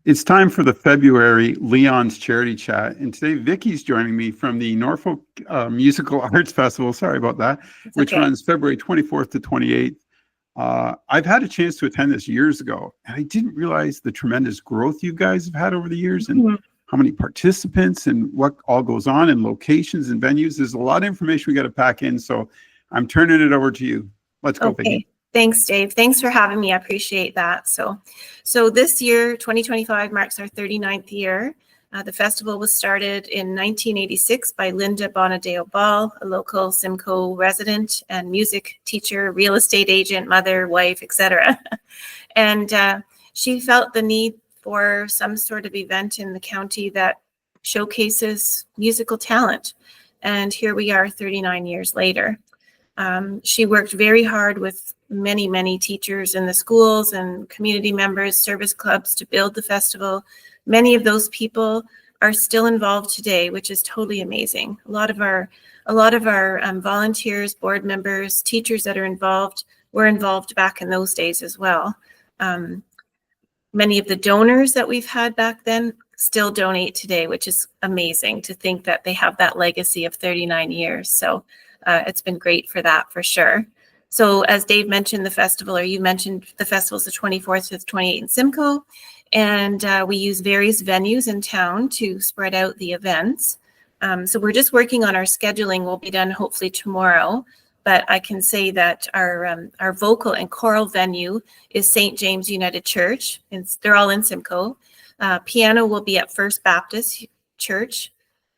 It's time for the February Leon's Charity Chat. And today, Vicky's joining me from the Norfolk Musical Arts Festival. Sorry about that, which runs February 24th to 28th. I've had a chance to attend this years ago, and I didn't realize the tremendous growth you guys have had over the years and how many participants and what all goes on and locations and venues. There's a lot of information we got to pack in, so I'm turning it over to you. Let's go, Vicky. Thanks, Dave. Thanks for having me. I appreciate that. So this year, 2025, marks our 39th year. The festival was started in 1986 by Linda Bonadeo Ball, a local Simcoe resident and music teacher, real estate agent, mother, wife, etc. And she felt the need for some sort of event in the county that showcases musical talent. And here we are 39 years later. She worked very hard with many teachers in the schools and community members, service clubs to build the festival. Many of those people are still involved today, which is totally amazing. A lot of our volunteers, board members, teachers that are involved were involved back in those days as well. Many of the donors that we've had back then still donate today, which is amazing to think that they have that legacy of 39 years. So it's been great for that, for sure. So as Dave mentioned, the festival, or you mentioned, the festival is the 24th to the 28th in Simcoe, and we use various venues in town to spread out the events. So we're just working on our scheduling. We'll be done hopefully tomorrow, but I can say that our vocal and choral venue is St. James United Church, and they're all in Simcoe. Piano will be at First Baptist Church.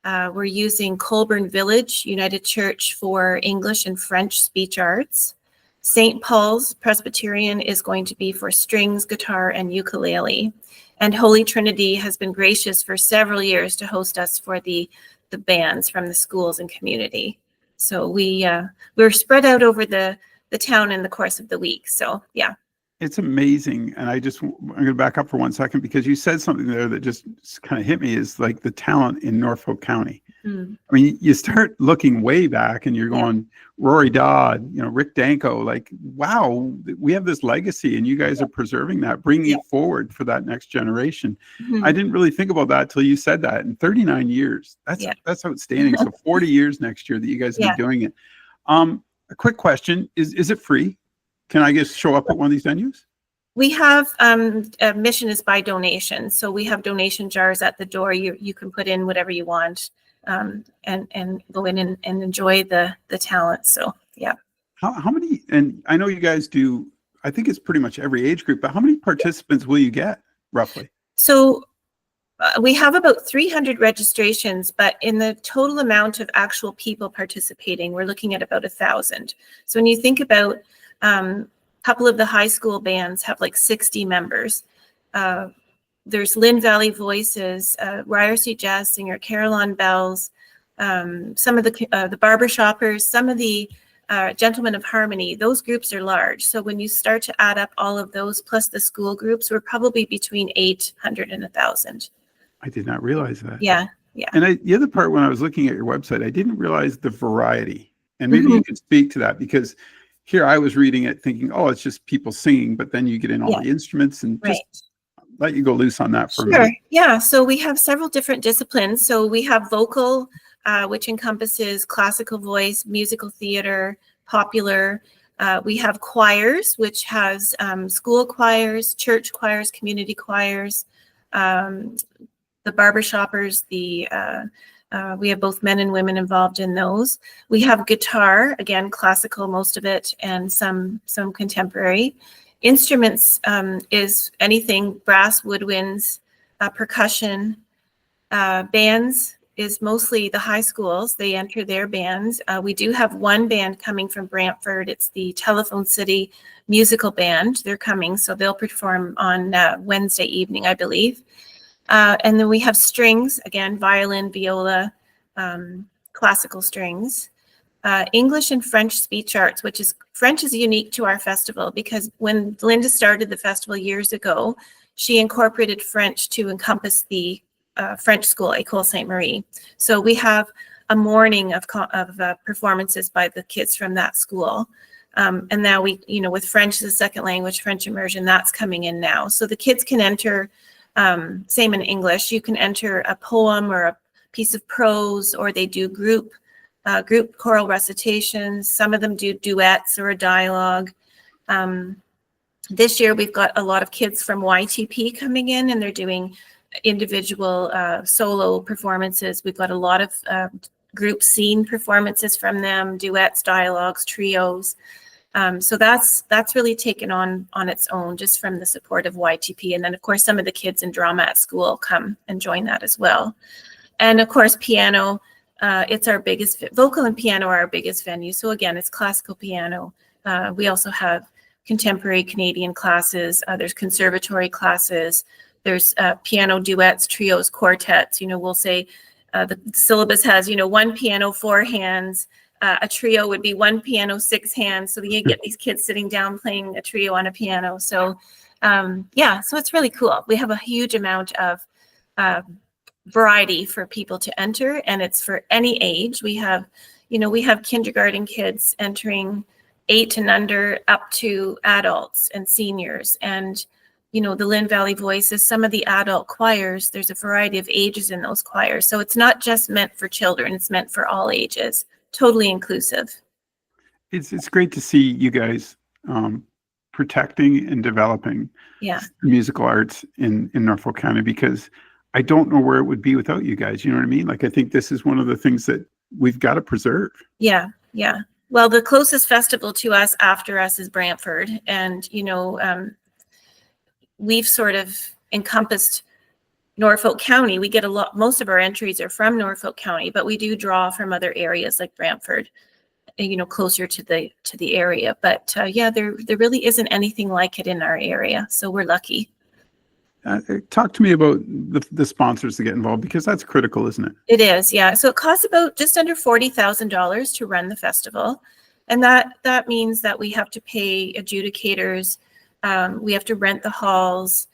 We're using Colburn Village United Church for English and French speech arts. St. Paul's Presbyterian is going to be for strings, guitar, and ukulele. And Holy Trinity has been gracious for several years to host us for the bands from the schools and community. So we're spread out over the town in the course of the week. So yeah. It's amazing. And I'm going to back up for 1 second, because you said something there that just kind of hit me, is like the talent in Norfolk County. I mean, you start looking way back and you're going, Rory Dodd, Rick Danko, like, wow, we have this legacy and you guys are preserving that, bringing it forward for that next generation. I didn't really think about that till you said that. In 39 years, that's outstanding. So 40 years next year that you guys have been doing it. A quick question, is it free? Can I just show up at one of these venues? We have admission is by donation. So we have donation jars at the door. You can put in whatever you want and go in and enjoy the talent. So yeah. How many, and I know you guys do, I think it's pretty much every age group, but how many participants will you get roughly? So we have about 300 registrations, but in the total amount of actual people participating, we're looking at about 1,000. So when you think about a couple of the high school bands have like 60 members. There's Lynn Valley Voices, YRC Jazz Singer, Caroline Bells, some of the Barbershoppers, some of the Gentlemen of Harmony. Those groups are large. So when you start to add up all of those plus the school groups, we're probably between 800 and 1,000. I did not realize that. Yeah. And the other part, when I was looking at your website, I didn't realize the variety. And maybe you could speak to that, because here I was reading it thinking, oh, it's just people singing, but then you get in all the instruments, and just let you go loose on that for a minute. Yeah, so we have several different disciplines. So we have vocal, which encompasses classical voice, musical theater, popular. We have choirs, which has school choirs, church choirs, community choirs, the Barbershoppers, we have both men and women involved in those. We have guitar, again, classical, most of it, and some contemporary. Instruments is anything brass, woodwinds, percussion. Bands is mostly the high schools. They enter their bands. We do have one band coming from Brantford. It's the Telephone City Musical Band. They're coming, so they'll perform on Wednesday evening, I believe. And then we have strings, again, violin, viola, classical strings. English and French speech arts, French is unique to our festival, because when Linda started the festival years ago, she incorporated French to encompass the French school, École Sainte-Marie. So we have a morning of performances by the kids from that school. And now we, with French as a second language, French immersion, that's coming in now. So the kids can enter Same in English. You can enter a poem or a piece of prose, or they do group choral recitations. Some of them do duets or a dialogue. This year we've got a lot of kids from YTP coming in, and they're doing individual solo performances. We've got a lot of group scene performances from them, duets, dialogues, trios. So that's really taken on its own just from the support of YTP. And then of course some of the kids in drama at school come and join that as well. And of course piano, it's our biggest, vocal and piano are our biggest venue. So again, it's classical piano. We also have contemporary Canadian classes. There's conservatory classes. There's piano duets, trios, quartets. We'll say the syllabus has, one piano, 4 hands. A trio would be 1 piano, 6 hands. So you get these kids sitting down playing a trio on a piano. So so it's really cool. We have a huge amount of variety for people to enter, and it's for any age. We have kindergarten kids entering 8 and under, up to adults and seniors. And the Lynn Valley Voices, some of the adult choirs, there's a variety of ages in those choirs. So it's not just meant for children, it's meant for all ages. Totally inclusive. It's great to see you guys protecting and developing musical arts in Norfolk County, because I don't know where it would be without you guys. You know what I mean? Like, I think this is one of the things that we've got to preserve. Yeah. Well, the closest festival to us after us is Brantford. And, we've sort of encompassed Norfolk County. We get most of our entries are from Norfolk County, but we do draw from other areas like Brantford, closer to the area. But there really isn't anything like it in our area. So we're lucky. Talk to me about the sponsors that get involved, because that's critical, isn't it? It is, yeah. So it costs about just under $40,000 to run the festival. And that means that we have to pay adjudicators. We have to rent the halls.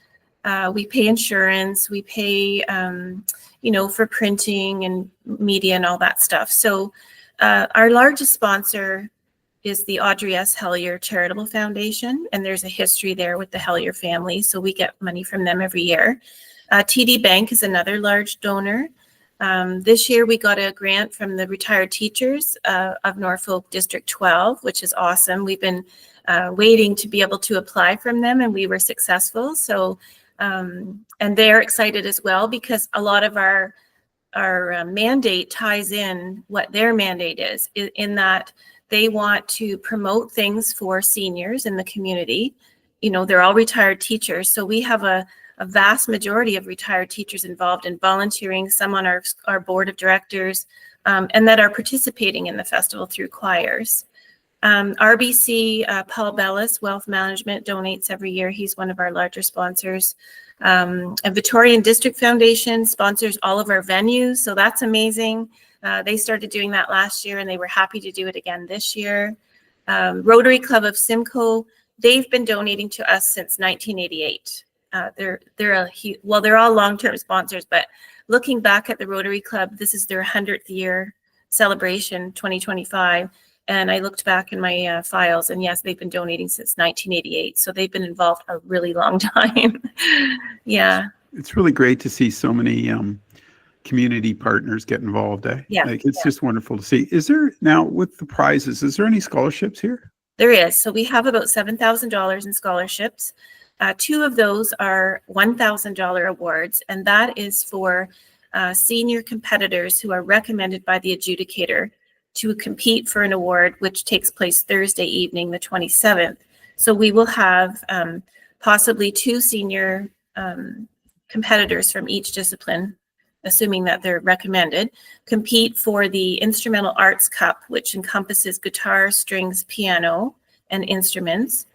We pay insurance. We pay, for printing and media and all that stuff. So our largest sponsor is the Audrey S. Hellier Charitable Foundation, and there's a history there with the Hellier family, so we get money from them every year. TD Bank is another large donor. This year we got a grant from the retired teachers of Norfolk District 12, which is awesome. We've been waiting to be able to apply from them, and we were successful. So, and they're excited as well, because a lot of our mandate ties in what their mandate is, in that they want to promote things for seniors in the community. They're all retired teachers. So we have a vast majority of retired teachers involved in volunteering, some on our board of directors, and that are participating in the festival through choirs. RBC, Paul Bellis, Wealth Management, donates every year. He's one of our larger sponsors. And Victorian District Foundation sponsors all of our venues. So that's amazing. They started doing that last year, and they were happy to do it again this year. Rotary Club of Simcoe, they've been donating to us since 1988. They're all long-term sponsors, but looking back at the Rotary Club, this is their 100th year celebration, 2025. And I looked back in my files, and yes, they've been donating since 1988. So they've been involved a really long time. Yeah. It's really great to see so many community partners get involved. It's just wonderful to see. Is there, now with the prizes, is there any scholarships here? There is. So we have about $7,000 in scholarships. 2 of those are $1,000 awards, and that is for senior competitors who are recommended by the adjudicator to compete for an award, which takes place Thursday evening, the 27th. So we will have possibly 2 senior competitors from each discipline, assuming that they're recommended, compete for the Instrumental Arts Cup, which encompasses guitar, strings, piano, and instruments,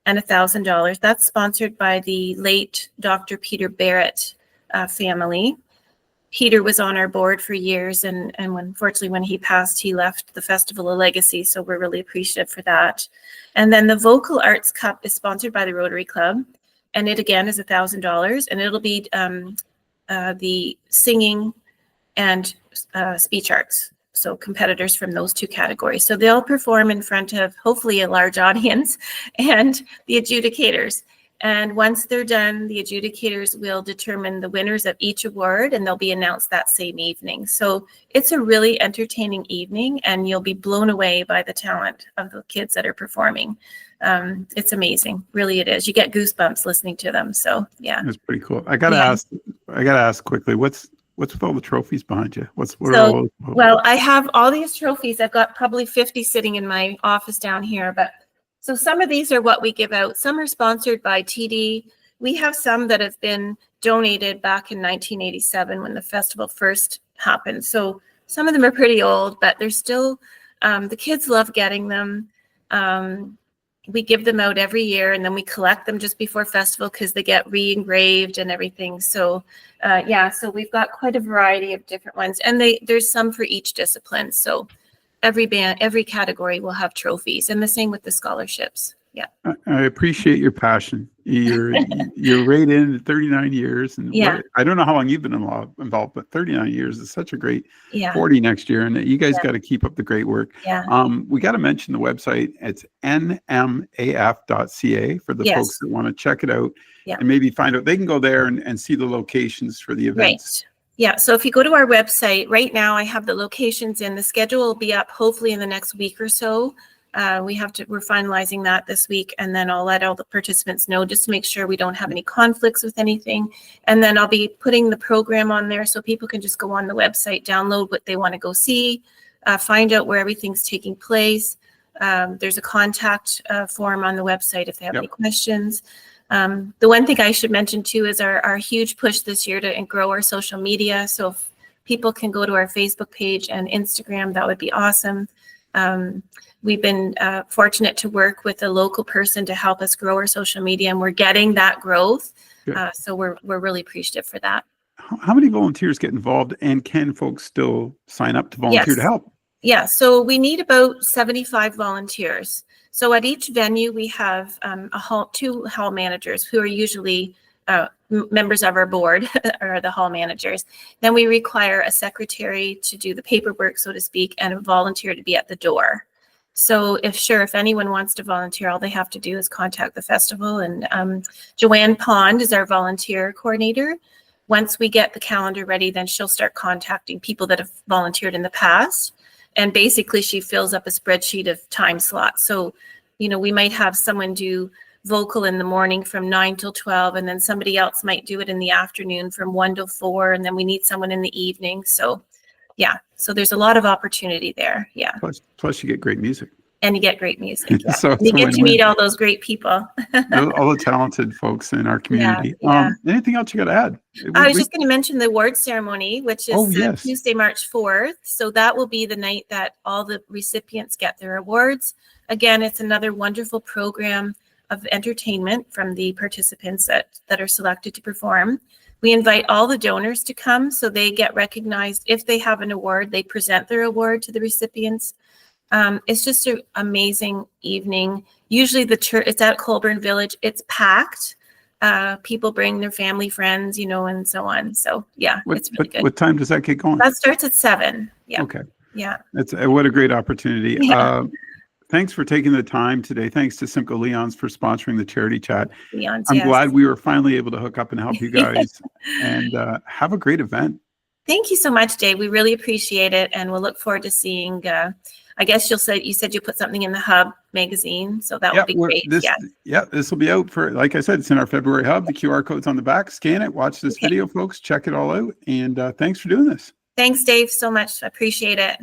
and $1,000. That's sponsored by the late Dr. Peter Barrett family. Peter was on our board for years, and unfortunately when he passed, he left the festival a legacy, so we're really appreciative for that. And then the Vocal Arts Cup is sponsored by the Rotary Club, and it again is $1,000, and it'll be the singing and speech arts, so competitors from those 2 categories. So they'll perform in front of hopefully a large audience and the adjudicators. And once they're done, the adjudicators will determine the winners of each award, and they'll be announced that same evening. So it's a really entertaining evening, and you'll be blown away by the talent of the kids that are performing. It's amazing, really it is. You get goosebumps listening to them. So yeah, that's pretty cool. I gotta ask quickly, what's with all the trophies behind you? Well, I have all these trophies. I've got probably 50 sitting in my office down here, but so some of these are what we give out. Some are sponsored by TD. We have some that have been donated back in 1987 when the festival first happened. So some of them are pretty old, but they're still, the kids love getting them. We give them out every year, and then we collect them just before festival because they get re-engraved and everything. So so we've got quite a variety of different ones, and there's some for each discipline. So every category will have trophies, and the same with the scholarships. Yeah. I appreciate your passion. You're right in 39 years, and I don't know how long you've been involved, but 39 years is such a great 40 next year, and you guys got to keep up the great work. We got to mention the website. It's nmaf.ca for the folks that want to check it out and maybe find out. They can go there and see the locations for the events. Right. Yeah, so if you go to our website right now, I have the locations in. The schedule will be up hopefully in the next week or so. We're finalizing that this week, and then I'll let all the participants know just to make sure we don't have any conflicts with anything. And then I'll be putting the program on there so people can just go on the website, download what they want to go see, find out where everything's taking place. There's a contact form on the website if they have any questions. The one thing I should mention too is our huge push this year to grow our social media. So if people can go to our Facebook page and Instagram, that would be awesome. We've been fortunate to work with a local person to help us grow our social media, and we're getting that growth. So we're really appreciative for that. How many volunteers get involved, and can folks still sign up to volunteer to help? Yeah, so we need about 75 volunteers. So at each venue, we have two hall managers who are usually members of our board or the hall managers. Then we require a secretary to do the paperwork, so to speak, and a volunteer to be at the door. So if anyone wants to volunteer, all they have to do is contact the festival. And Joanne Pond is our volunteer coordinator. Once we get the calendar ready, then she'll start contacting people that have volunteered in the past. And basically she fills up a spreadsheet of time slots. So, we might have someone do vocal in the morning from 9 till 12, and then somebody else might do it in the afternoon from 1 till 4, and then we need someone in the evening. So so there's a lot of opportunity there. Plus you get great music. And you get great music. So you get to meet all those great people. all the talented folks in our community. Anything else you got to add? I was just going to mention the award ceremony, which is Tuesday, March 4th. So that will be the night that all the recipients get their awards. Again, it's another wonderful program of entertainment from the participants that are selected to perform. We invite all the donors to come so they get recognized. If they have an award, they present their award to the recipients. It's just an amazing evening. Usually the church, it's at Colburn Village. It's packed. People bring their family, friends, and so on. So it's really good. What time does that get going? That starts at 7. Yeah. Okay. Yeah. That's what a great opportunity. Thanks for taking the time today. Thanks to Simcoe Leon's for sponsoring the charity chat. I'm glad we were finally able to hook up and help you guys. And have a great event. Thank you so much, Dave. We really appreciate it, and we'll look forward to seeing. I guess you said you put something in the Hub magazine, so that would be great. This will be out for, like I said, it's in our February Hub. The QR code's on the back. Scan it. Watch this video, folks. Check it all out. And thanks for doing this. Thanks, Dave, so much. I appreciate it.